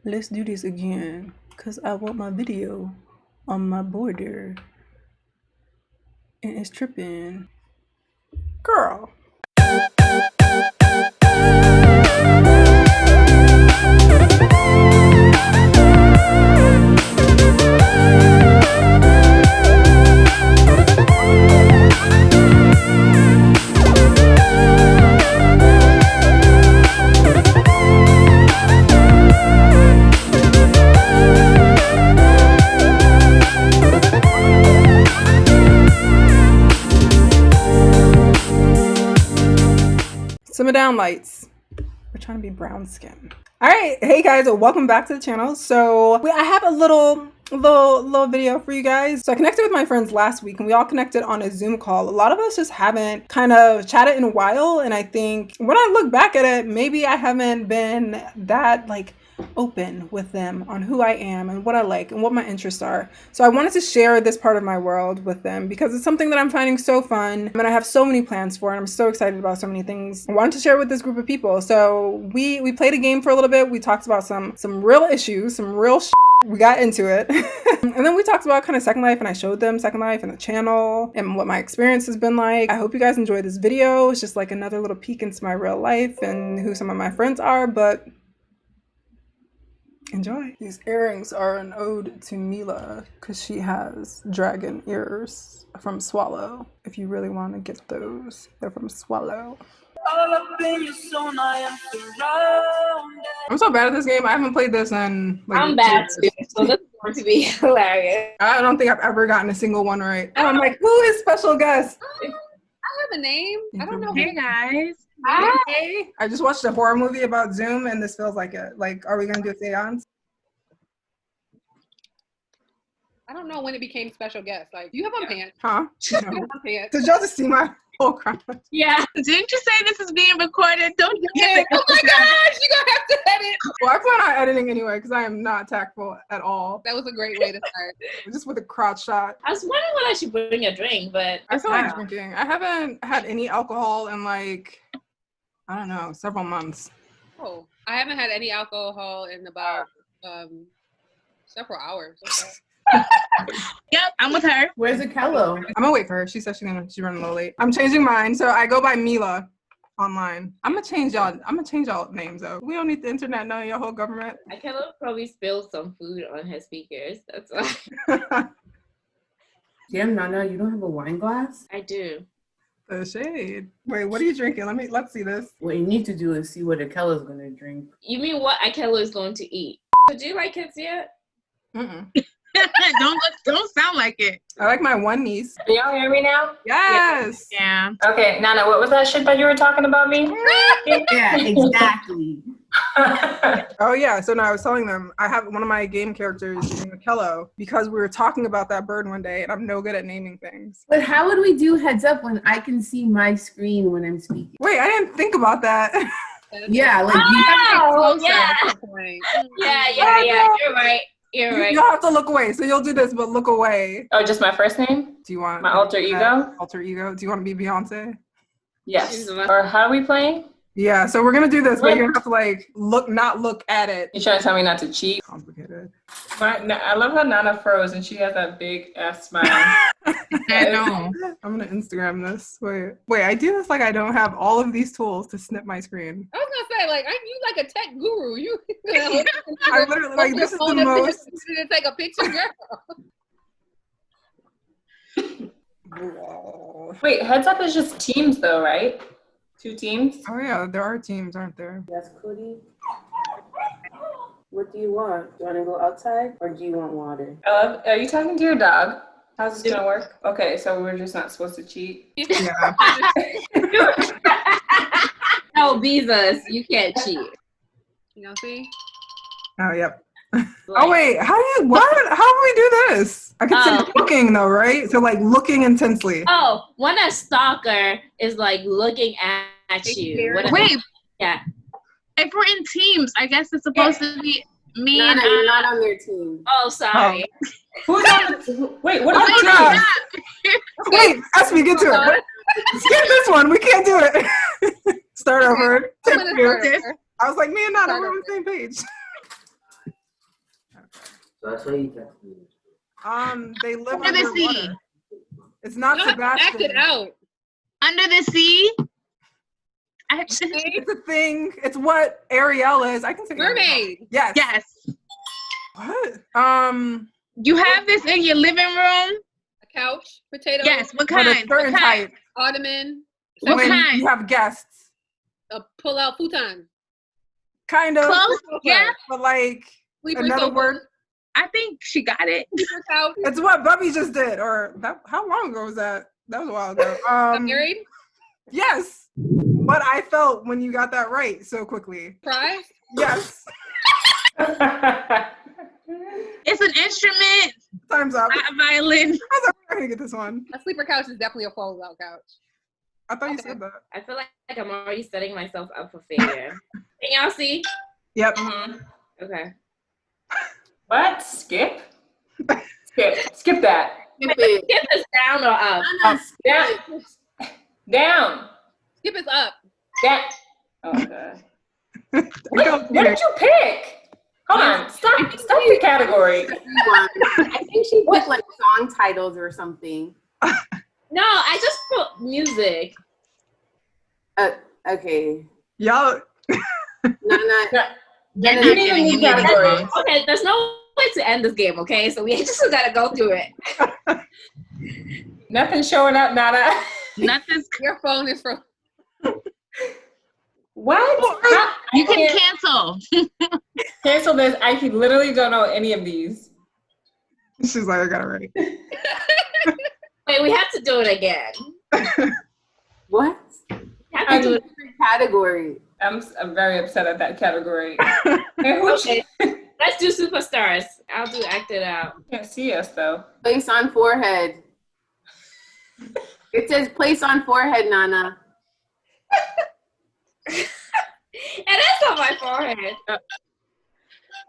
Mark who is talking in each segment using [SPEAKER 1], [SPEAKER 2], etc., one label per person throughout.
[SPEAKER 1] Let's do this again, cause I want my video on my border, and it's tripping. Girl. Simmer down, lights. We're trying to be brown skin. All right, hey guys, welcome back to the channel. So I have a little video for you guys. So I connected with my friends last week and we all connected on a Zoom call. A lot of us just haven't kind of chatted in a while, and I think when I look back at it, maybe I haven't been that like open with them on who I am and what I like and what my interests are. So I wanted to share this part of my world with them because it's something that I'm finding so fun and I have so many plans for, and I'm so excited about so many things I wanted to share with this group of people. So we played a game for a little bit. We talked about some real issues, some real we got into it. And then we talked about kind of Second Life, and I showed them Second Life and the channel and what my experience has been like. I hope you guys enjoy this video. It's just like another little peek into my real life and who some of my friends are, but enjoy. These earrings are an ode to Meela because she has dragon ears from Swallow. If you really want to get those, they're from Swallow. I'm so bad at this game. I haven't played this in like
[SPEAKER 2] I'm bad too, so this is going to be hilarious.
[SPEAKER 1] I don't think I've ever gotten a single one right. And I'm like, who is special guest?
[SPEAKER 2] I have a name. I don't know.
[SPEAKER 3] Hey guys.
[SPEAKER 1] Hey. I just watched a horror movie about Zoom and this feels like it. Like, are we gonna do a seance?
[SPEAKER 2] I don't know when it became special guest. Like, you have on pants.
[SPEAKER 1] Huh?
[SPEAKER 2] You have on pants.
[SPEAKER 1] Did y'all just see my whole crowd?
[SPEAKER 3] Yeah. Didn't you say this is being recorded? Don't you
[SPEAKER 2] Yeah. Oh my gosh, you're gonna have to edit.
[SPEAKER 1] Well, I plan on editing anyway because I am not tactful at all.
[SPEAKER 2] That was a great way to start.
[SPEAKER 1] Just with a crotch shot.
[SPEAKER 4] I was wondering when I should bring a drink, but
[SPEAKER 1] I feel like drinking. I haven't had any alcohol in like, I don't know, several months.
[SPEAKER 2] Oh, I haven't had any alcohol in about several hours.
[SPEAKER 3] Yep, I'm with her.
[SPEAKER 5] Where's Akello?
[SPEAKER 1] I'm gonna wait for her. She said she's running a little late. I'm changing mine, so I go by Meela online. I'm gonna change y'all names though. We don't need the internet knowing your whole government.
[SPEAKER 4] I kind of probably spilled some food on her speakers. That's why.
[SPEAKER 5] Damn, Nana, you don't have a wine glass?
[SPEAKER 4] I do.
[SPEAKER 1] The shade. Wait, what are you drinking? Let's see this.
[SPEAKER 5] What you need to do is see what Akello's gonna drink.
[SPEAKER 4] You mean what Akela is going to eat? Do you like kids yet?
[SPEAKER 3] Don't sound like it.
[SPEAKER 1] I like my one niece.
[SPEAKER 6] Can y'all hear me now?
[SPEAKER 1] Yes.
[SPEAKER 3] Yeah.
[SPEAKER 6] Okay, Nana, what was that shit that you were talking about me?
[SPEAKER 5] Yeah, exactly.
[SPEAKER 1] Oh yeah. So now I was telling them I have one of my game characters named Akello because we were talking about that bird one day, and I'm no good at naming things.
[SPEAKER 5] But how would we do heads up when I can see my screen when I'm speaking?
[SPEAKER 1] Wait, I didn't think about that.
[SPEAKER 5] Yeah, like
[SPEAKER 4] Oh, yeah.
[SPEAKER 2] Point.
[SPEAKER 4] Yeah. You're right. You're right.
[SPEAKER 1] You'll have to look away. So you'll do this, but look away.
[SPEAKER 6] Oh, just my first name?
[SPEAKER 1] Do you want
[SPEAKER 6] My alter ego?
[SPEAKER 1] Alter ego. Do you want to be Beyonce?
[SPEAKER 6] Yes. Or how are we playing?
[SPEAKER 1] Yeah. So we're gonna do this, but you're gonna have to like not look at it.
[SPEAKER 6] You trying to tell me not to cheat?
[SPEAKER 1] Complicated.
[SPEAKER 6] I love how Nana froze and she has that big ass smile.
[SPEAKER 3] I know.
[SPEAKER 1] I'm gonna Instagram this. Wait. I do this like I don't have all of these tools to snip my screen.
[SPEAKER 2] I was gonna say, like, you like a tech guru. You
[SPEAKER 1] I literally like this is the most.
[SPEAKER 2] To take a picture, girl.
[SPEAKER 6] Wait, heads up is just teams though, right? 2 teams?
[SPEAKER 1] Oh yeah, there are teams, aren't there?
[SPEAKER 5] Yes, Cody. What do you want? Do you want to go outside or do you want water?
[SPEAKER 6] Are you talking to your dog? How's this gonna work? Okay, so we're just not supposed to cheat?
[SPEAKER 1] Yeah.
[SPEAKER 4] No, visas. You can't cheat.
[SPEAKER 2] You know, see?
[SPEAKER 1] Oh yep. Oh wait, how do we do this? I can say looking though, right? So like looking intensely.
[SPEAKER 4] Oh, when a stalker is like looking at you.
[SPEAKER 3] Wait.
[SPEAKER 4] Yeah.
[SPEAKER 3] If we're in teams, I guess it's supposed to be me
[SPEAKER 5] Nana,
[SPEAKER 3] and
[SPEAKER 5] you're not on their team.
[SPEAKER 4] Oh, sorry.
[SPEAKER 6] Who's on wait, what
[SPEAKER 1] Oh
[SPEAKER 6] is
[SPEAKER 1] my
[SPEAKER 6] it?
[SPEAKER 1] God. Wait, ask me, get to it. Skip this one. We can't do it. Start over. Take two. I was like, me and Nana, we're on the same page.
[SPEAKER 7] So that's why you text me.
[SPEAKER 1] They live
[SPEAKER 3] Under the sea.
[SPEAKER 1] underwater. It's not
[SPEAKER 2] You have to act
[SPEAKER 1] Sebastian.
[SPEAKER 2] it out.
[SPEAKER 3] Under the sea.
[SPEAKER 1] It's a thing. It's what Ariel is. I can say Ariel.
[SPEAKER 2] Mermaid.
[SPEAKER 1] Yes.
[SPEAKER 3] Yes.
[SPEAKER 1] What?
[SPEAKER 3] You have this in your living room?
[SPEAKER 2] A couch. Potato.
[SPEAKER 3] Yes. What
[SPEAKER 1] But a
[SPEAKER 3] kind?
[SPEAKER 1] certain
[SPEAKER 3] What kind?
[SPEAKER 1] type.
[SPEAKER 2] Ottoman.
[SPEAKER 3] What
[SPEAKER 1] When
[SPEAKER 3] kind?
[SPEAKER 1] you have guests.
[SPEAKER 2] A pull-out futon.
[SPEAKER 1] Kind of.
[SPEAKER 3] Close? Yeah.
[SPEAKER 1] But like
[SPEAKER 2] Sleeper
[SPEAKER 1] another
[SPEAKER 2] sofa.
[SPEAKER 1] word.
[SPEAKER 3] I think she got it.
[SPEAKER 2] Sleeper couch.
[SPEAKER 1] It's what Bubby just did. Or that. How long ago was that? That was a while ago.
[SPEAKER 2] Got married.
[SPEAKER 1] Yes. What I felt when you got that right so quickly.
[SPEAKER 2] Prize.
[SPEAKER 1] Yes.
[SPEAKER 3] It's an instrument.
[SPEAKER 1] Time's up.
[SPEAKER 3] Not a violin.
[SPEAKER 1] I was like, we're gonna get this one.
[SPEAKER 2] A sleeper couch is definitely a fold-out couch.
[SPEAKER 1] I thought you
[SPEAKER 2] Okay.
[SPEAKER 1] said that.
[SPEAKER 4] I feel like I'm already setting myself up for failure. Can y'all see?
[SPEAKER 1] Yep.
[SPEAKER 4] Okay.
[SPEAKER 6] What? Skip? Skip that.
[SPEAKER 5] Skip it.
[SPEAKER 4] Skip this down or up?
[SPEAKER 6] Down. Down.
[SPEAKER 2] Skip is up.
[SPEAKER 6] Down. Oh god.
[SPEAKER 1] Go,
[SPEAKER 6] What did you pick? Hold on. Stop the category.
[SPEAKER 5] I think she put like song titles or something.
[SPEAKER 4] No, I just put music.
[SPEAKER 5] Okay.
[SPEAKER 1] Y'all.
[SPEAKER 5] Nana.
[SPEAKER 6] You didn't even need category.
[SPEAKER 4] Okay, there's no way to end this game, okay? So we just gotta go through it.
[SPEAKER 6] Nothing showing up, Nana.
[SPEAKER 3] Nothing's.
[SPEAKER 2] Your phone is from.
[SPEAKER 6] What?
[SPEAKER 3] You can cancel.
[SPEAKER 6] Cancel this. I literally don't know any of these.
[SPEAKER 1] She's like, I got it right.
[SPEAKER 4] Wait, we have to do it again.
[SPEAKER 5] What?
[SPEAKER 4] We have to do it.
[SPEAKER 5] Category.
[SPEAKER 6] I'm very upset at that category. Hey, who
[SPEAKER 4] Okay, let's do superstars. I'll do act it out.
[SPEAKER 6] can't see us though?
[SPEAKER 5] Place on forehead. It says place on forehead, Nana.
[SPEAKER 4] And that's on my forehead.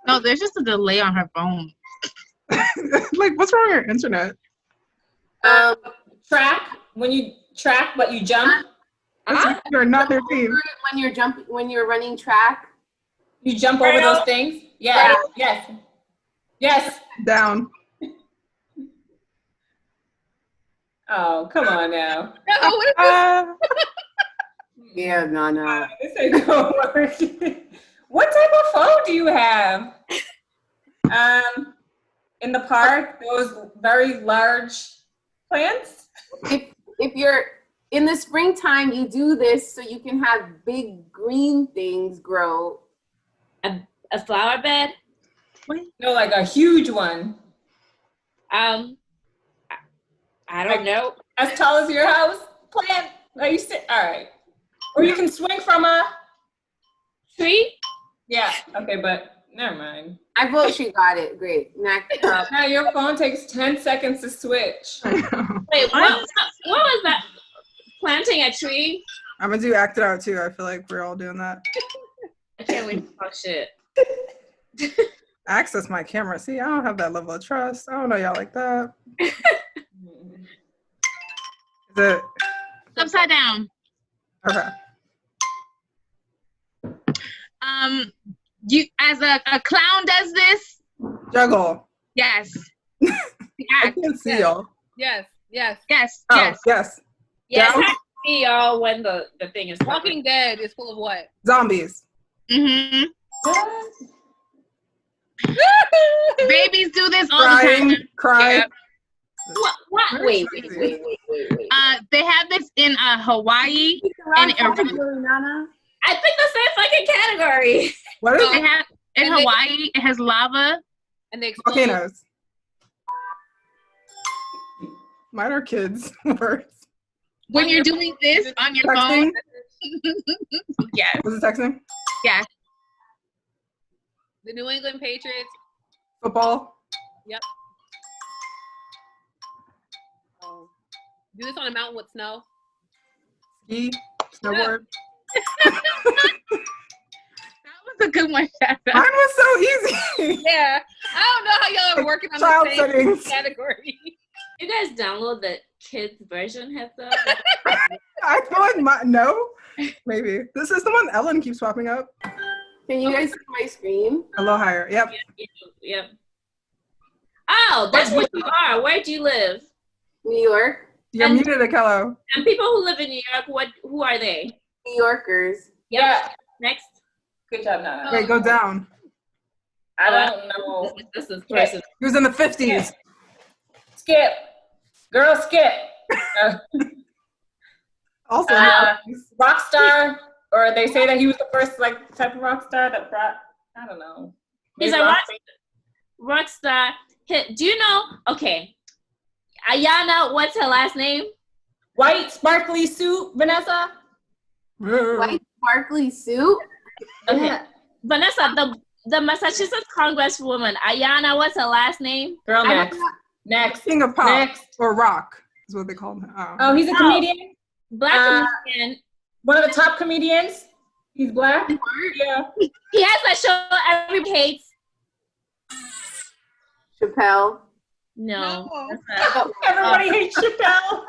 [SPEAKER 3] No, there's just a delay on her phone.
[SPEAKER 1] Like, what's wrong with your internet?
[SPEAKER 6] Track when you track, but you jump.
[SPEAKER 1] You're not their team.
[SPEAKER 5] When you're running track.
[SPEAKER 6] You jump over those things. Yeah. Yes. Yes.
[SPEAKER 1] Down.
[SPEAKER 6] Oh, come on now.
[SPEAKER 2] No, what is this?
[SPEAKER 5] Yeah, Nana.
[SPEAKER 6] This ain't gonna work. What type of phone do you have? In the park, those very large plants.
[SPEAKER 5] If you're in the springtime, you do this so you can have big green things grow.
[SPEAKER 4] A flower bed.
[SPEAKER 6] No, like a huge one.
[SPEAKER 4] I don't know.
[SPEAKER 6] As tall as your house plant. Are you sit? All right. Or you can swing from a
[SPEAKER 4] Tree.
[SPEAKER 6] yeah. Okay, but never mind.
[SPEAKER 5] I vote she got it. Great. Next up.
[SPEAKER 6] Now your phone takes 10 seconds to switch.
[SPEAKER 4] Wait, what was that? Planting a tree?
[SPEAKER 1] I'm gonna do act it out too. I feel like we're all doing that.
[SPEAKER 4] I can't wait to talk shit.
[SPEAKER 1] Access my camera. See, I don't have that level of trust. I don't know y'all like that. Is it
[SPEAKER 3] Upside down.
[SPEAKER 1] okay?
[SPEAKER 3] You as a clown does this?
[SPEAKER 1] Juggle.
[SPEAKER 3] Yes.
[SPEAKER 1] I
[SPEAKER 3] Yeah.
[SPEAKER 1] can't see y'all.
[SPEAKER 2] Yes, yes.
[SPEAKER 3] Yes.
[SPEAKER 1] Oh,
[SPEAKER 3] Yes.
[SPEAKER 1] yes.
[SPEAKER 4] Yes,
[SPEAKER 1] Down?
[SPEAKER 4] I see y'all when the thing is coming.
[SPEAKER 2] Walking Dead is full of what?
[SPEAKER 1] Zombies.
[SPEAKER 3] Mm-hmm.
[SPEAKER 6] What?
[SPEAKER 3] Babies do this all the
[SPEAKER 1] Crying.
[SPEAKER 3] time.
[SPEAKER 1] Cry.
[SPEAKER 3] Yeah.
[SPEAKER 4] What? Wait.
[SPEAKER 3] They have this in Hawaii. And
[SPEAKER 5] Nana.
[SPEAKER 4] I think the same fucking category.
[SPEAKER 1] What is
[SPEAKER 3] They
[SPEAKER 1] it?
[SPEAKER 3] have in
[SPEAKER 2] And they-
[SPEAKER 3] Hawaii. It has lava.
[SPEAKER 2] And they explode.
[SPEAKER 1] Volcanoes. Mine are kids' words.
[SPEAKER 3] When you're doing this on your
[SPEAKER 1] Texting.
[SPEAKER 3] phone. Yes.
[SPEAKER 1] Was it texting?
[SPEAKER 3] Yes.
[SPEAKER 2] The New England Patriots.
[SPEAKER 1] Football.
[SPEAKER 2] Yep. Oh. Do this on a mountain with snow.
[SPEAKER 1] Ski. Snowboard.
[SPEAKER 3] That was a good one, Shasta.
[SPEAKER 1] Mine was so easy.
[SPEAKER 2] Yeah. I don't know how y'all are working on
[SPEAKER 1] Child
[SPEAKER 2] the same
[SPEAKER 1] settings.
[SPEAKER 2] category.
[SPEAKER 4] You guys download the kids version heads up?
[SPEAKER 1] I feel like no. Maybe. This is the one Ellen keeps popping up.
[SPEAKER 5] Can you guys see my screen?
[SPEAKER 1] A little higher. Yep.
[SPEAKER 4] Yep. Oh, that's what you are. Where do you live?
[SPEAKER 5] New York.
[SPEAKER 1] You're
[SPEAKER 4] And-
[SPEAKER 1] muted, Akello.
[SPEAKER 4] And people who live in New York, who are they?
[SPEAKER 5] New Yorkers.
[SPEAKER 4] Yep.
[SPEAKER 6] Yeah.
[SPEAKER 4] Next.
[SPEAKER 6] Good job, Nana.
[SPEAKER 1] Wait, go down.
[SPEAKER 6] I don't know.
[SPEAKER 4] This is
[SPEAKER 6] Okay.
[SPEAKER 4] person.
[SPEAKER 1] He was in the 50s.
[SPEAKER 6] Skip. Girl, skip.
[SPEAKER 1] Also,
[SPEAKER 6] Rock star, or they say that he was the first like type of rock star that brought. I don't know.
[SPEAKER 4] He's
[SPEAKER 6] Maybe
[SPEAKER 4] a rock star. Do you know? Okay, Ayana. What's her last name?
[SPEAKER 6] White sparkly suit, Vanessa.
[SPEAKER 5] White sparkly suit.
[SPEAKER 4] Okay,
[SPEAKER 6] Yeah.
[SPEAKER 4] Vanessa, the Massachusetts Congresswoman. Ayana. What's her last name?
[SPEAKER 6] Girl,
[SPEAKER 5] I
[SPEAKER 6] next.
[SPEAKER 5] don't know.
[SPEAKER 6] Next.
[SPEAKER 1] King of Pop.
[SPEAKER 6] Next.
[SPEAKER 1] Or Rock is what they call him. Oh.
[SPEAKER 6] Oh, he's a comedian.
[SPEAKER 4] Black comedian.
[SPEAKER 6] One of the top comedians. He's black. Yeah.
[SPEAKER 4] He has that show everybody hates.
[SPEAKER 5] Chappelle.
[SPEAKER 4] No.
[SPEAKER 2] No.
[SPEAKER 4] That's not-
[SPEAKER 6] Everybody hates Chappelle.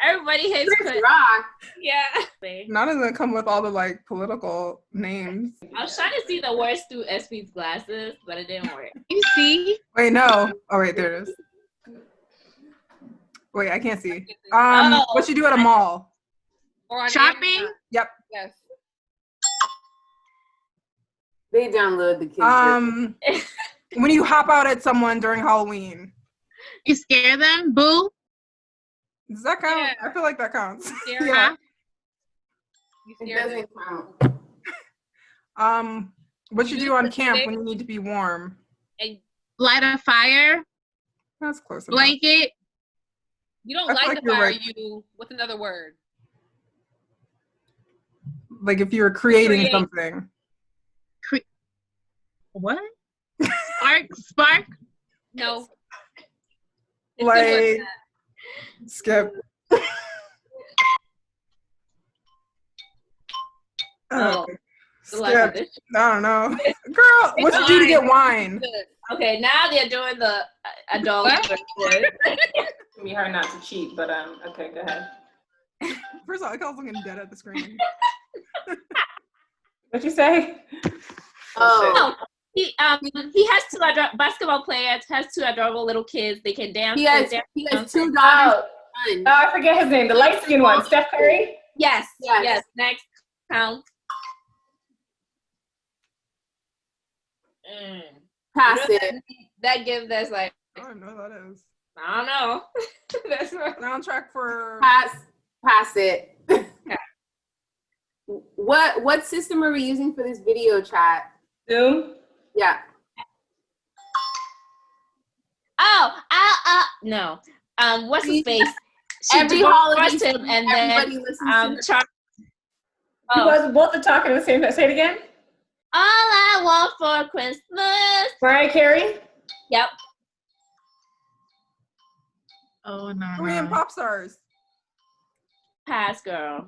[SPEAKER 4] Everybody hates
[SPEAKER 5] Chris
[SPEAKER 4] Chris.
[SPEAKER 5] Rock.
[SPEAKER 4] Yeah.
[SPEAKER 1] None doesn't come with all the like political names.
[SPEAKER 4] I was trying to see the words through SP's glasses, but it didn't work.
[SPEAKER 3] You see?
[SPEAKER 1] Wait, no. Oh wait, there it is. Wait, I can't see.
[SPEAKER 4] Oh.
[SPEAKER 1] What you do at a mall?
[SPEAKER 2] Or on
[SPEAKER 3] Shopping?
[SPEAKER 2] Amazon.
[SPEAKER 1] Yep.
[SPEAKER 2] Yes.
[SPEAKER 5] They download the kids.
[SPEAKER 1] When you hop out at someone during Halloween.
[SPEAKER 3] You scare them? Boo?
[SPEAKER 1] Does that count?
[SPEAKER 2] Yeah.
[SPEAKER 1] I feel like that counts.
[SPEAKER 2] Scare
[SPEAKER 1] Yeah.
[SPEAKER 2] them. You
[SPEAKER 5] It
[SPEAKER 2] scare them.
[SPEAKER 5] doesn't count.
[SPEAKER 1] What you
[SPEAKER 2] You
[SPEAKER 1] do on
[SPEAKER 2] just
[SPEAKER 1] camp
[SPEAKER 2] did-
[SPEAKER 1] when you need to be warm?
[SPEAKER 3] Light a fire?
[SPEAKER 1] That's close enough.
[SPEAKER 3] Blanket?
[SPEAKER 2] You don't
[SPEAKER 1] I feel
[SPEAKER 2] light
[SPEAKER 1] like
[SPEAKER 2] the
[SPEAKER 1] you're
[SPEAKER 2] fire.
[SPEAKER 1] right.
[SPEAKER 2] You. What's another word?
[SPEAKER 1] Like if you're creating
[SPEAKER 2] Create.
[SPEAKER 1] something.
[SPEAKER 3] What? Spark?
[SPEAKER 2] No.
[SPEAKER 1] Like skip.
[SPEAKER 4] Oh.
[SPEAKER 1] Skip.
[SPEAKER 4] Like this.
[SPEAKER 1] I don't know. Girl, what you do to get wine?
[SPEAKER 4] Okay, now they're doing the adult version.
[SPEAKER 6] It's gonna be hard not to cheat, but okay, go ahead.
[SPEAKER 1] First of all, I was looking dead at the screen.
[SPEAKER 6] What'd you say?
[SPEAKER 5] Oh,
[SPEAKER 4] He has two basketball players, has two adorable little kids. They can dance.
[SPEAKER 5] he has two daughters.
[SPEAKER 6] Oh, I forget his name. The light skinned one, Steph Curry.
[SPEAKER 4] Yes.
[SPEAKER 5] Yes.
[SPEAKER 4] Yes. Next count.
[SPEAKER 5] Pass it.
[SPEAKER 4] That gives us like
[SPEAKER 1] I don't know what that is.
[SPEAKER 4] I don't know. That's what.
[SPEAKER 1] Soundtrack for
[SPEAKER 5] Pass it. What system are we using for this video chat?
[SPEAKER 6] Zoom.
[SPEAKER 5] Yeah.
[SPEAKER 4] No. What's his face?
[SPEAKER 5] Every holiday
[SPEAKER 4] divorced him, and
[SPEAKER 5] everybody
[SPEAKER 4] then
[SPEAKER 5] listens to
[SPEAKER 4] Char-
[SPEAKER 6] You guys both are talking at the same time. Say it again.
[SPEAKER 4] All I want for Christmas.
[SPEAKER 6] Mariah Carey.
[SPEAKER 4] Yep.
[SPEAKER 3] Oh, no.
[SPEAKER 1] Korean pop stars.
[SPEAKER 4] Pass, girl.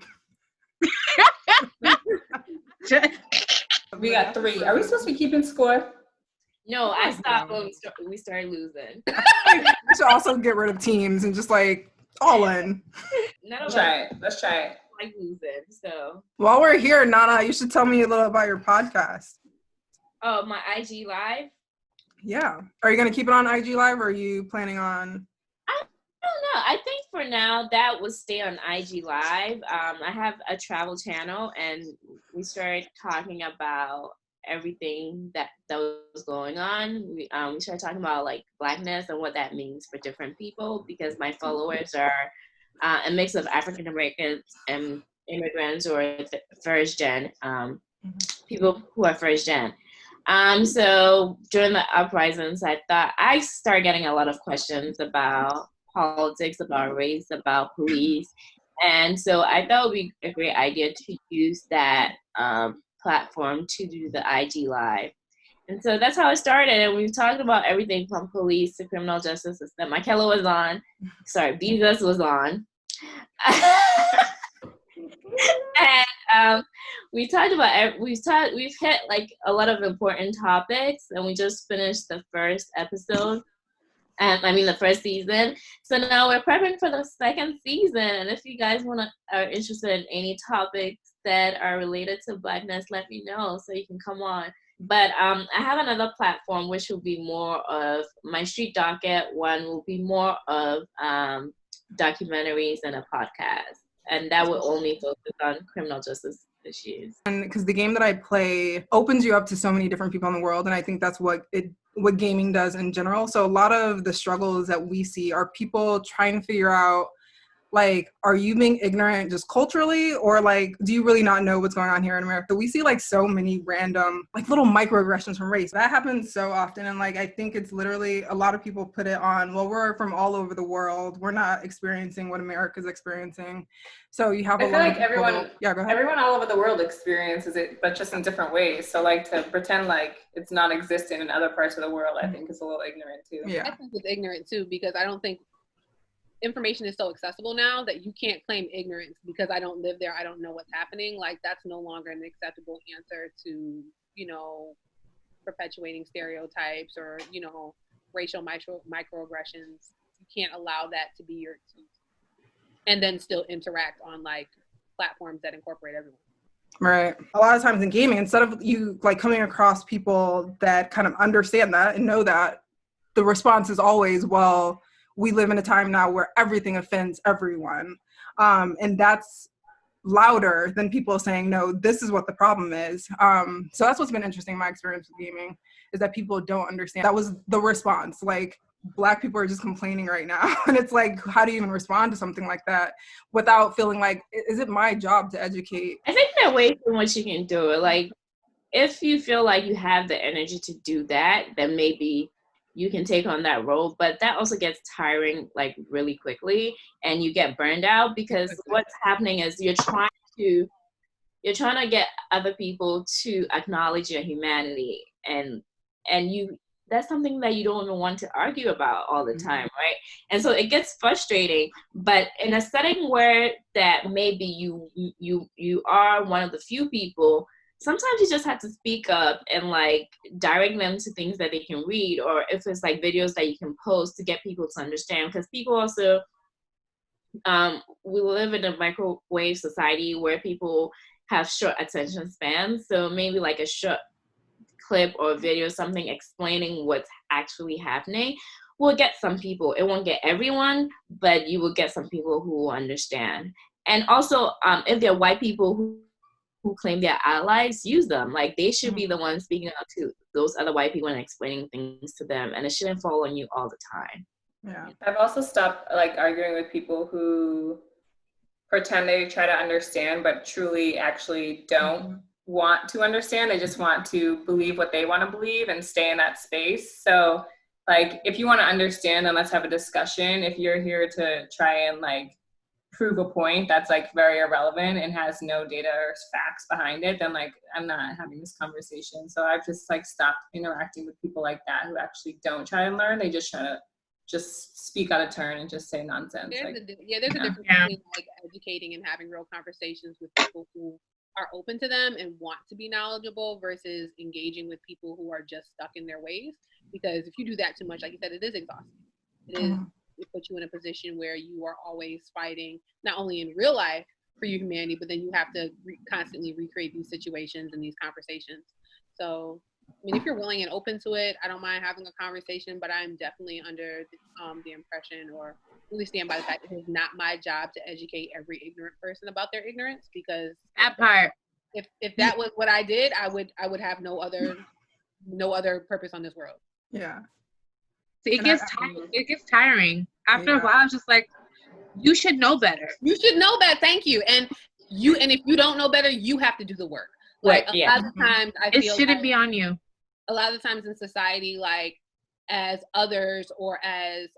[SPEAKER 6] We got 3. Are we supposed to be keeping score?
[SPEAKER 4] No, I stopped when we started losing.
[SPEAKER 1] We should also get rid of teams and just like all in.
[SPEAKER 4] None of
[SPEAKER 6] Let's
[SPEAKER 4] us
[SPEAKER 6] try it. Let's try it.
[SPEAKER 4] like losing. So,
[SPEAKER 1] While we're here, Nana, you should tell me a little about your podcast.
[SPEAKER 4] oh, my IG live.
[SPEAKER 1] Yeah. Are you going to keep it on IG Live or are you planning on?
[SPEAKER 4] I don't know. I think for now that would stay on IG Live. I have a travel channel, and we started talking about everything that was going on. We started talking about like Blackness and what that means for different people, because my followers are a mix of African Americans and immigrants or first gen people who are first gen. So during the uprisings, I started getting a lot of questions about politics, about race, about police. And so I thought it would be a great idea to use that platform to do the IG Live. And so that's how it started. And we've talked about everything from police to criminal justice system. Michaela was on. Sorry, Beavis was on. And we talked about, we've hit like a lot of important topics, and we just finished the first episode. The first season. So now we're prepping for the second season. And if you guys are interested in any topics that are related to Blackness, let me know so you can come on But I have another platform which will be more of my street docket. One will be more of documentaries and a podcast, and that will only focus on criminal justice issues.
[SPEAKER 1] And because the game that I play opens you up to so many different people in the world, and I think that's what gaming does in general. So a lot of the struggles that we see are people trying to figure out, like, are you being ignorant just culturally, or like, do you really not know what's going on here in America? We see like so many random, like, little microaggressions from race. That happens so often. And like, I think it's literally, a lot of people put it on, well, we're from all over the world. We're not experiencing what America's experiencing. So you have
[SPEAKER 6] I
[SPEAKER 1] a
[SPEAKER 6] feel
[SPEAKER 1] lot
[SPEAKER 6] like
[SPEAKER 1] of people,
[SPEAKER 6] everyone,
[SPEAKER 1] yeah, go ahead.
[SPEAKER 6] everyone all over the world experiences it, but just in different ways. So like to pretend like it's non-existent in other parts of the world, I think is a little ignorant too.
[SPEAKER 1] Yeah.
[SPEAKER 2] I think it's ignorant too, because I don't think information is so accessible now that you can't claim ignorance because I don't live there, I don't know what's happening. Like, that's no longer an acceptable answer to, you know, perpetuating stereotypes or, you know, racial microaggressions. You can't allow that to be your excuse. And then still interact on like platforms that incorporate everyone.
[SPEAKER 1] Right. A lot of times in gaming, instead of you like coming across people that kind of understand that and know that, the response is always, well, we live in a time now where everything offends everyone. And that's louder than people saying, no, this is what the problem is. So that's what's been interesting in my experience with gaming, is that people don't understand. That was the response. Like, Black people are just complaining right now. And it's like, how do you even respond to something like that without feeling like, is it my job to educate?
[SPEAKER 4] I think there are ways in which you can do it. Like, if you feel like you have the energy to do that, then maybe you can take on that role. But that also gets tiring like really quickly, and you get burned out, because what's happening is you're trying to get other people to acknowledge your humanity, and you, that's something that you don't even want to argue about all the time, right? And so it gets frustrating. But in a setting where that maybe you are one of the few people, sometimes you just have to speak up and like direct them to things that they can read, or if it's like videos that you can post to get people to understand. Because people also, we live in a microwave society where people have short attention spans. So maybe like a short clip or video, something explaining what's actually happening, will get some people. It won't get everyone, but you will get some people who will understand. And also, if they're white people who claim they're allies, use them. Like, they should be the ones speaking out to those other white people and explaining things to them, and it shouldn't fall on you all the time.
[SPEAKER 1] Yeah.
[SPEAKER 6] I've also stopped like arguing with people who pretend they try to understand, but truly actually don't want to understand. They just want to believe what they want to believe and stay in that space. So like, if you want to understand, then let's have a discussion. If you're here to try and like prove a point that's like very irrelevant and has no data or facts behind it, then like, I'm not having this conversation. So I've just like stopped interacting with people like that, who actually don't try and learn. They just try to just speak out of turn and just say nonsense.
[SPEAKER 2] There's
[SPEAKER 6] Like,
[SPEAKER 2] a difference between like educating and having real conversations with people who are open to them and want to be knowledgeable, versus engaging with people who are just stuck in their ways. Because if you do that too much, like you said, it is exhausting. It puts you in a position where you are always fighting, not only in real life for your humanity, but then you have to constantly recreate these situations and these conversations. So, I mean, if you're willing and open to it, I don't mind having a conversation, but I'm definitely under the impression, or really stand by the fact that it's not my job to educate every ignorant person about their ignorance, because
[SPEAKER 3] That part.
[SPEAKER 2] if that was what I did, I would have no other purpose on this world.
[SPEAKER 1] Yeah.
[SPEAKER 3] It gets tiring. After a while, it's just like, you should know better.
[SPEAKER 2] You should know that. Thank you. And if you don't know better, you have to do the work. Like, a lot of times I feel
[SPEAKER 3] it shouldn't be on you.
[SPEAKER 2] A lot of the times in society, like, as others or as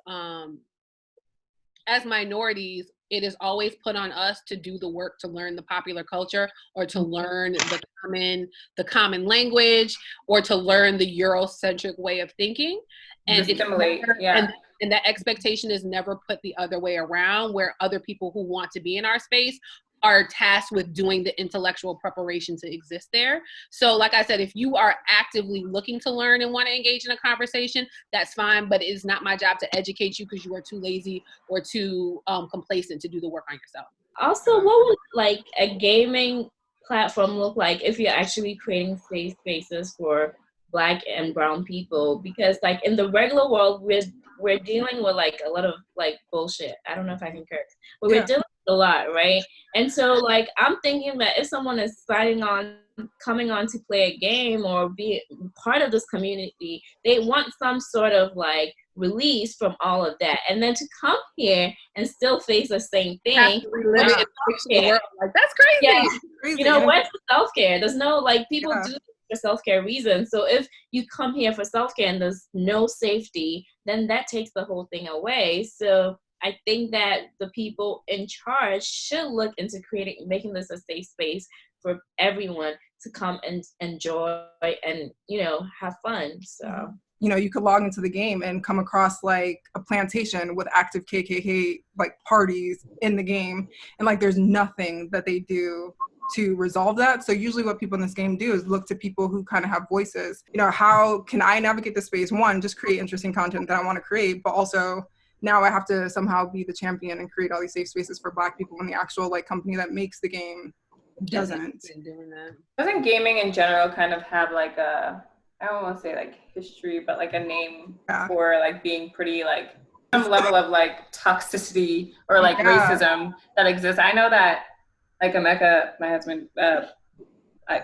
[SPEAKER 2] minorities, it is always put on us to do the work to learn the popular culture, or to learn the common language, or to learn the Eurocentric way of thinking. And and that expectation is never put the other way around, where other people who want to be in our space are tasked with doing the intellectual preparation to exist there. So like I said, if you are actively looking to learn and want to engage in a conversation, that's fine, but it is not my job to educate you because you are too lazy or too complacent to do the work on yourself.
[SPEAKER 4] Also, what would like a gaming platform look like if you're actually creating safe spaces for Black and brown people? Because like in the regular world, we're dealing with like a lot of like bullshit. I don't know if I can curse, but we're dealing with a lot, right? And so like I'm thinking that if someone is coming on to play a game or be part of this community, they want some sort of like release from all of that, and then to come here and still face the same thing.
[SPEAKER 2] Live it in the fictional world. Like that's crazy.
[SPEAKER 4] Yeah.
[SPEAKER 1] Crazy.
[SPEAKER 4] You know, where's the self-care? There's no like people
[SPEAKER 1] Yeah.
[SPEAKER 4] do this for self-care reasons. So if you come here for self-care and there's no safety, then that takes the whole thing away. So I think that the people in charge should look into making this a safe space for everyone to come and enjoy and, you know, have fun. So
[SPEAKER 1] you know, you could log into the game and come across like a plantation with active KKK like parties in the game, and like there's nothing that they do to resolve that. So usually what people in this game do is look to people who kind of have voices. You know, how can I navigate the space? One, just create interesting content that I want to create, but also now I have to somehow be the champion and create all these safe spaces for Black people when the actual like company that makes the game doesn't.
[SPEAKER 2] Doing that.
[SPEAKER 6] Doesn't gaming in general kind of have like a, I don't want to say like history, but like a name for like being pretty like some level of like toxicity or like racism that exists? I know that like Emeka, my husband,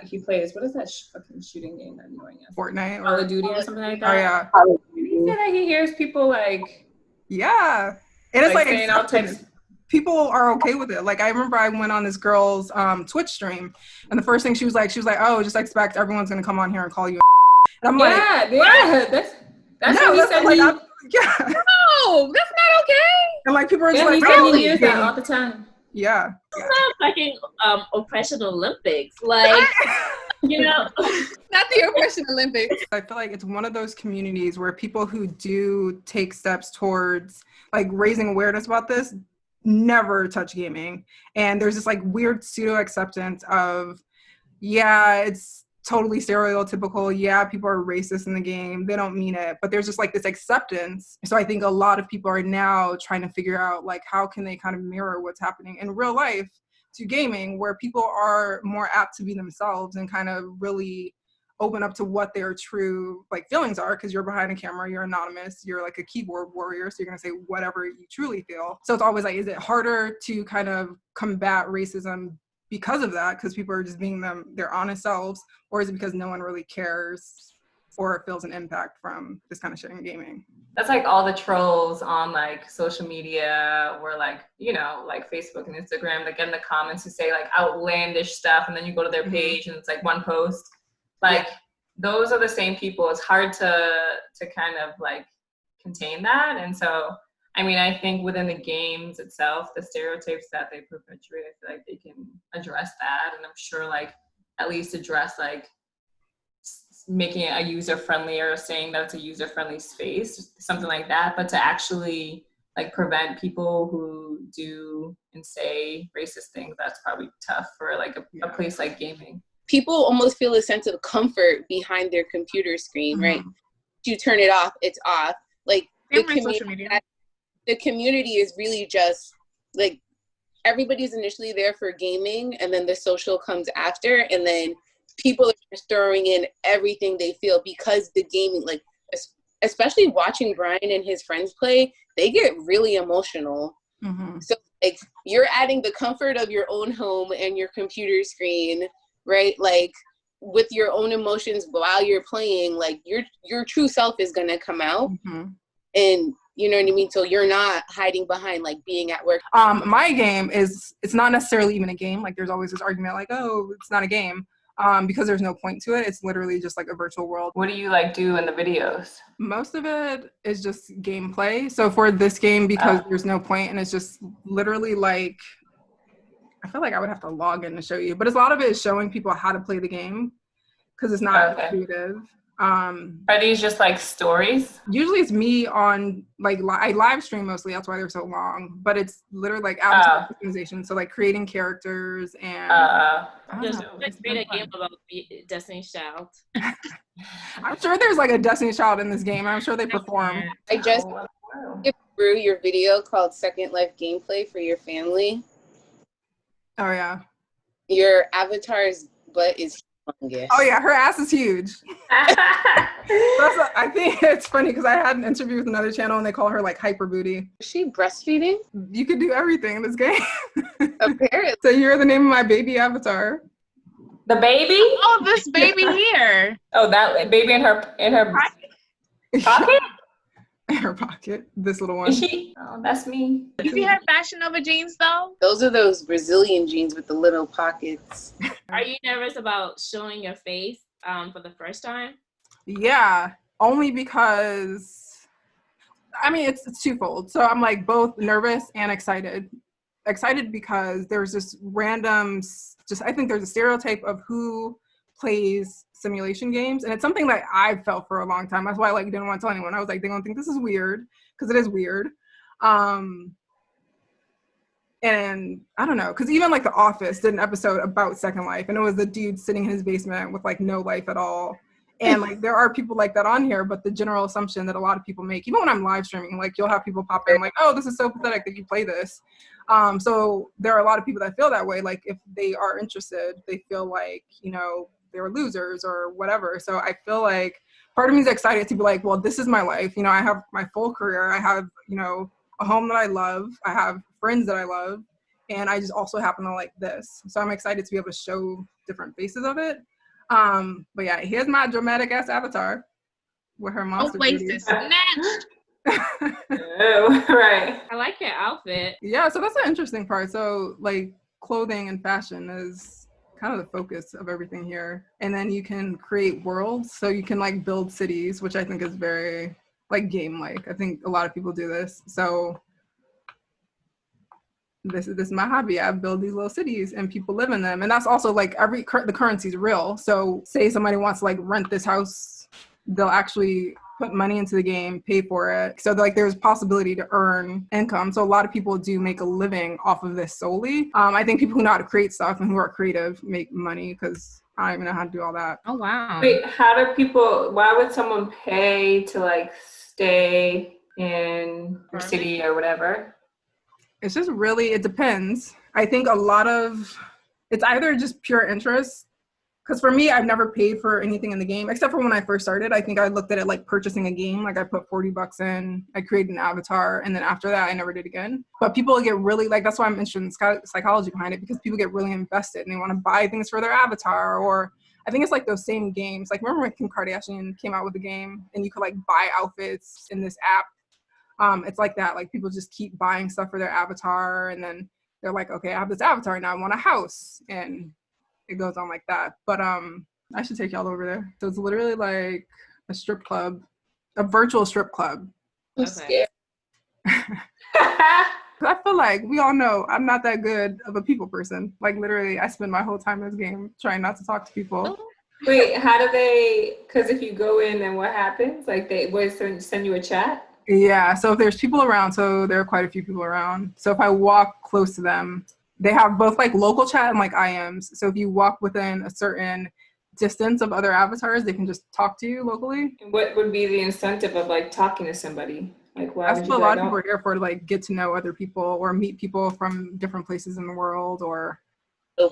[SPEAKER 6] he plays, what is that fucking shooting game that's annoying us?
[SPEAKER 1] Fortnite
[SPEAKER 6] Call of Duty or something like that.
[SPEAKER 1] Oh yeah.
[SPEAKER 6] He said that he hears people like
[SPEAKER 1] and it's like
[SPEAKER 6] saying all types.
[SPEAKER 1] People are okay with it. Like I remember I went on this girl's Twitch stream, and the first thing she was like, oh, just expect everyone's gonna come on here and call you. And I'm
[SPEAKER 6] that's what he said.
[SPEAKER 1] Like,
[SPEAKER 2] No, that's not okay.
[SPEAKER 1] And like people are just
[SPEAKER 6] he
[SPEAKER 1] like,
[SPEAKER 6] said he hears that all the time.
[SPEAKER 1] Yeah.
[SPEAKER 4] It's not fucking oppression Olympics. Like, you know,
[SPEAKER 2] not the oppression Olympics.
[SPEAKER 1] I feel like it's one of those communities where people who do take steps towards like raising awareness about this never touch gaming. And there's this like weird pseudo acceptance of, it's totally stereotypical. People are racist in the game. They don't mean it. But there's just like this acceptance. So I think a lot of people are now trying to figure out like how can they kind of mirror what's happening in real life to gaming, where people are more apt to be themselves and kind of really open up to what their true like feelings are, because you're behind a camera, you're anonymous, you're like a keyboard warrior, so you're gonna say whatever you truly feel. So it's always like, is it harder to kind of combat racism because of that, because people are just being their honest selves, or is it because no one really cares or feels an impact from this kind of shit in gaming?
[SPEAKER 6] That's like all the trolls on like social media or like, you know, like Facebook and Instagram, like in the comments who say like outlandish stuff, and then you go to their page and it's like one post. Like those are the same people. It's hard to kind of like contain that. And so I mean, I think within the games itself, the stereotypes that they perpetuate, I feel like they can address that. And I'm sure like at least address like making it a user-friendly or saying that it's a user-friendly space, something like that. But to actually like prevent people who do and say racist things, that's probably tough for like a place like gaming.
[SPEAKER 5] People almost feel a sense of comfort behind their computer screen, right? You turn it off, it's off. Like the community is really just like everybody's initially there for gaming, and then the social comes after, and then people are just throwing in everything they feel because the gaming, like especially watching Brian and his friends play, they get really emotional. So like you're adding the comfort of your own home and your computer screen, right? Like with your own emotions while you're playing, like your true self is gonna come out. And you know what I mean? So you're not hiding behind like being at work.
[SPEAKER 1] My game it's not necessarily even a game. Like there's always this argument like, oh, it's not a game. Because there's no point to it. It's literally just like a virtual world.
[SPEAKER 6] What do you like do in the videos?
[SPEAKER 1] Most of it is just gameplay. So for this game, because there's no point and it's just literally like, I feel like I would have to log in to show you, but a lot of it is showing people how to play the game because it's not intuitive.
[SPEAKER 6] Are these just like stories?
[SPEAKER 1] Usually it's me on like I live stream mostly, that's why they're so long, but it's literally like avatar customization, so like creating characters and
[SPEAKER 4] just create a game about Destiny's Child.
[SPEAKER 1] I'm sure there's like a Destiny's Child in this game. I'm sure they perform.
[SPEAKER 5] I just through your video called Second Life Gameplay for your family.
[SPEAKER 1] Oh yeah.
[SPEAKER 5] Your avatar's butt is humongous.
[SPEAKER 1] Oh yeah, her ass is huge. I think it's funny because I had an interview with another channel and they call her like hyper booty.
[SPEAKER 5] Is she breastfeeding?
[SPEAKER 1] You could do everything in this game.
[SPEAKER 5] Apparently.
[SPEAKER 1] So you're the name of my baby avatar.
[SPEAKER 6] The baby?
[SPEAKER 3] Oh, this baby here.
[SPEAKER 6] Oh, that baby in her pocket?
[SPEAKER 1] In her pocket. This little one.
[SPEAKER 6] Is she? Oh, that's me.
[SPEAKER 3] You see her Fashion Nova jeans though?
[SPEAKER 5] Those are those Brazilian jeans with the little pockets.
[SPEAKER 4] Are you nervous about showing your face for the first time?
[SPEAKER 1] Yeah, only because, I mean, it's twofold. So I'm like both nervous and excited. Excited because there's this random, I think there's a stereotype of who plays simulation games. And it's something that I've felt for a long time. That's why I didn't want to tell anyone. I was like, they're going to think this is weird, because it is weird. And I don't know, because even The Office did an episode about Second Life, and it was the dude sitting in his basement with no life at all. And there are people like that on here, but the general assumption that a lot of people make, even when I'm live streaming, you'll have people pop in oh, this is so pathetic that you play this. So there are a lot of people that feel that way. If they are interested, they feel they're losers or whatever. So I feel part of me is excited to be well, this is my life. I have my full career. I have, a home that I love. I have friends that I love. And I just also happen to like this. So I'm excited to be able to show different faces of it. But yeah, here's my dramatic ass avatar with her monster.
[SPEAKER 3] Places snatched.
[SPEAKER 6] Oh, right.
[SPEAKER 4] I like your outfit.
[SPEAKER 1] Yeah, so that's the interesting part. So clothing and fashion is kind of the focus of everything here. And then you can create worlds. So you can build cities, which I think is very game-like. I think a lot of people do this. So this is my hobby. I build these little cities and people live in them. And that's also the currency is real. So say somebody wants to rent this house, they'll actually put money into the game, pay for it. So there's possibility to earn income. So a lot of people do make a living off of this solely. I think people who know how to create stuff and who are creative make money, because I don't even know how to do all that.
[SPEAKER 3] Oh wow.
[SPEAKER 6] Wait, why would someone pay to stay in your city or whatever?
[SPEAKER 1] It's just really, it depends. I think it's either just pure interest. Because for me, I've never paid for anything in the game, except for when I first started. I think I looked at it purchasing a game. I put $40 in, I created an avatar, and then after that, I never did again. But people get really, that's why I'm interested in psychology behind it, because people get really invested and they want to buy things for their avatar. Or I think it's those same games. Remember when Kim Kardashian came out with a game and you could buy outfits in this app? It's like that. People just keep buying stuff for their avatar, and then they're okay, I have this avatar now, I want a house, and it goes on like that. But I should take y'all over there. So it's literally a strip club, a virtual strip club.
[SPEAKER 5] I'm scared.
[SPEAKER 1] I feel we all know I'm not that good of a people person. Literally, I spend my whole time in this game trying not to talk to people.
[SPEAKER 6] Wait, how do they? Because if you go in, then what happens? They would send you a chat.
[SPEAKER 1] Yeah, so if there's people around, so there are quite a few people around. So if I walk close to them, they have both local chat and IMs. So if you walk within a certain distance of other avatars, they can just talk to you locally.
[SPEAKER 6] What would be the incentive of talking to somebody? Why
[SPEAKER 1] That's what a lot of people are here for, to get to know other people or meet people from different places in the world, or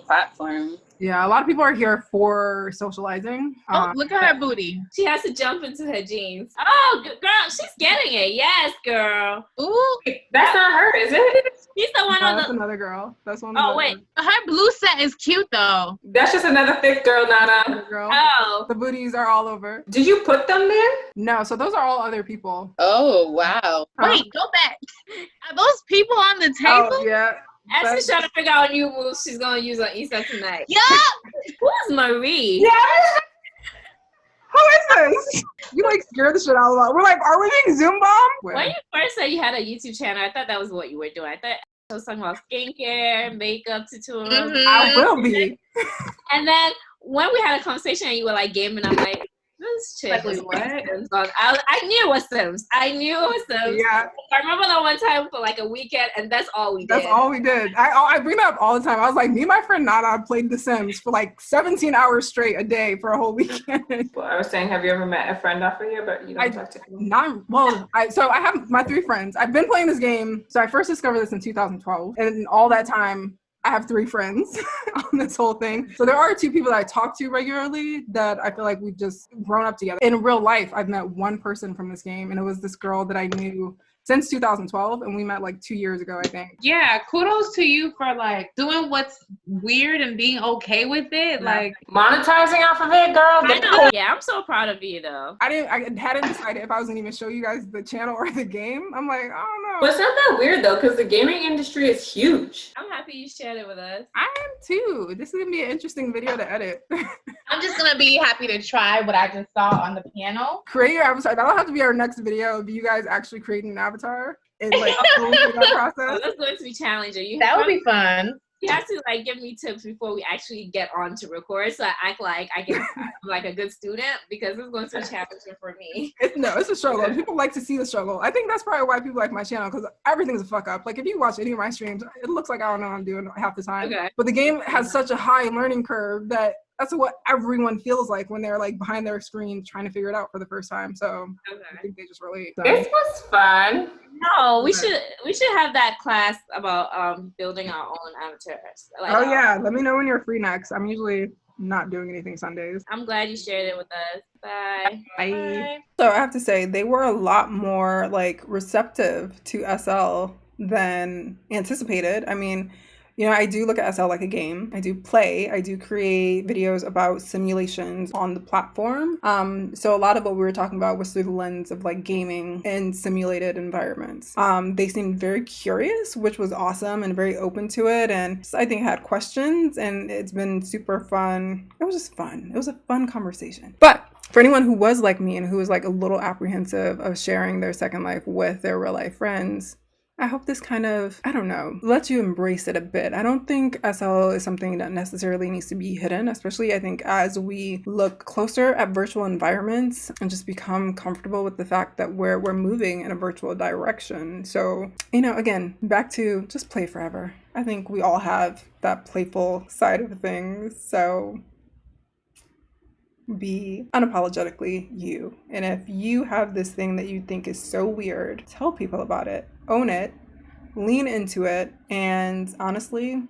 [SPEAKER 5] platform.
[SPEAKER 1] Yeah, a lot of people are here for socializing.
[SPEAKER 3] Oh, look at her booty.
[SPEAKER 4] She has to jump into her jeans. Oh, girl, she's getting it. Yes, girl.
[SPEAKER 3] Ooh,
[SPEAKER 6] that's not her, is it?
[SPEAKER 4] She's the one on
[SPEAKER 1] That's
[SPEAKER 4] the.
[SPEAKER 1] another girl. That's one.
[SPEAKER 4] Oh wait,
[SPEAKER 3] her blue set is cute though.
[SPEAKER 6] That's just another thick girl, Nana.
[SPEAKER 1] Girl.
[SPEAKER 4] Oh.
[SPEAKER 1] The booties are all over.
[SPEAKER 6] Did you put them there?
[SPEAKER 1] No, so those are all other people.
[SPEAKER 5] Oh wow.
[SPEAKER 3] Wait, go back. Are those people on the table?
[SPEAKER 1] Oh, yeah.
[SPEAKER 4] Ashley's trying to figure out new moves she's gonna use on Issa tonight.
[SPEAKER 3] Yeah.
[SPEAKER 4] Who's Marie?
[SPEAKER 6] Yeah.
[SPEAKER 1] Who is this? You scared the shit out of us. We're are we being Zoom bombed?
[SPEAKER 4] When you first said you had a YouTube channel, I thought that was what you were doing. I thought I was talking about skincare, makeup tutorials.
[SPEAKER 3] Mm-hmm.
[SPEAKER 1] I will be.
[SPEAKER 4] And then when we had a conversation and you were gaming, I'm like, this chick was
[SPEAKER 6] what?
[SPEAKER 4] I knew it was Sims. I knew it was Sims.
[SPEAKER 1] Yeah.
[SPEAKER 4] I remember that one time for a weekend, and that's all we did.
[SPEAKER 1] That's all we did. I bring that up all the time. I was me and my friend Nana played The Sims for 17 hours straight a day for a whole weekend.
[SPEAKER 6] Well, I was saying, have you ever met a friend off of here? But you don't talk to them.
[SPEAKER 1] So I have my 3 friends. I've been playing this game. So I first discovered this in 2012. And all that time, I have 3 friends on this whole thing. So there are 2 people that I talk to regularly that I feel like we've just grown up together. In real life, I've met 1 person from this game, and it was this girl that I knew since 2012, and we met like 2 years ago, I think.
[SPEAKER 3] Yeah, kudos to you for like doing what's weird and being okay with it.
[SPEAKER 1] Yeah.
[SPEAKER 3] Like
[SPEAKER 6] monetizing off of it, girl.
[SPEAKER 4] I know. Yeah, I'm so proud of you though.
[SPEAKER 1] I hadn't decided if I was gonna even show you guys the channel or the game. I'm like, I don't know.
[SPEAKER 6] But it's not that weird though, because the gaming industry is huge.
[SPEAKER 4] I'm happy you shared it with us.
[SPEAKER 1] I am too. This is gonna be an interesting video to edit.
[SPEAKER 3] I'm just gonna be happy to try what I just saw on the piano.
[SPEAKER 1] Create your avatar. That'll have to be our next video of you guys actually creating an avatar and like going through that
[SPEAKER 4] Oh,
[SPEAKER 1] process.
[SPEAKER 4] that's going to be challenging.
[SPEAKER 3] That would be fun.
[SPEAKER 4] You have to like give me tips before we actually get on to record, so I act like I'm like a good student, because it's going to be challenging for me.
[SPEAKER 1] It's a struggle. People like to see the struggle. I think that's probably why people like my channel, because everything's a fuck up. Like if you watch any of my streams, it looks like I don't know what I'm doing half the time.
[SPEAKER 4] Okay.
[SPEAKER 1] But the game has such a high learning curve that that's what everyone feels like when they're like behind their screen trying to figure it out for the first time. So I think they just relate. So.
[SPEAKER 6] This was fun.
[SPEAKER 4] No, we should have that class about building our own avatars. Like,
[SPEAKER 1] Oh yeah, let me know when you're free next. I'm usually not doing anything Sundays.
[SPEAKER 4] I'm glad you shared it with us. Bye.
[SPEAKER 1] Bye. So I have to say they were a lot more like receptive to SL than anticipated. I mean, you know, I do look at SL like a game. I do play. I do create videos about simulations on the platform. So a lot of what we were talking about was through the lens of like gaming and simulated environments. They seemed very curious, which was awesome, and very open to it. And I think had questions, and it's been super fun. It was just fun. It was a fun conversation. But for anyone who was like me and who was like a little apprehensive of sharing their Second Life with their real life friends, I hope this kind of, I don't know, lets you embrace it a bit. I don't think SL is something that necessarily needs to be hidden, especially I think as we look closer at virtual environments and just become comfortable with the fact that we're moving in a virtual direction. So, you know, again, back to just play forever. I think we all have that playful side of things. So be unapologetically you. And if you have this thing that you think is so weird, tell people about it, own it, lean into it, and honestly,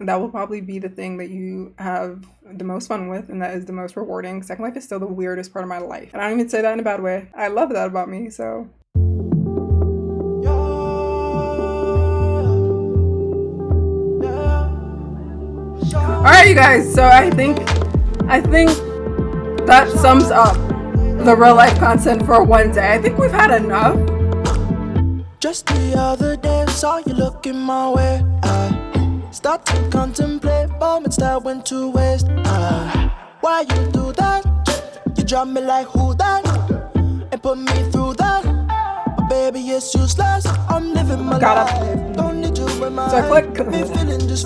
[SPEAKER 1] that will probably be the thing that you have the most fun with, and that is the most rewarding. Second Life is still the weirdest part of my life, and I don't even say that in a bad way. I love that about me. So all right, you guys, so I think that sums up the real life content for one day. I think we've had enough.
[SPEAKER 7] Just the other day, I saw you looking my way. I start to contemplate moments that went to waste. Why you do that? You drop me like who that? And put me through that. But baby, it's useless. I'm living my life. Don't need you in my
[SPEAKER 1] So I click.
[SPEAKER 7] Be feeling just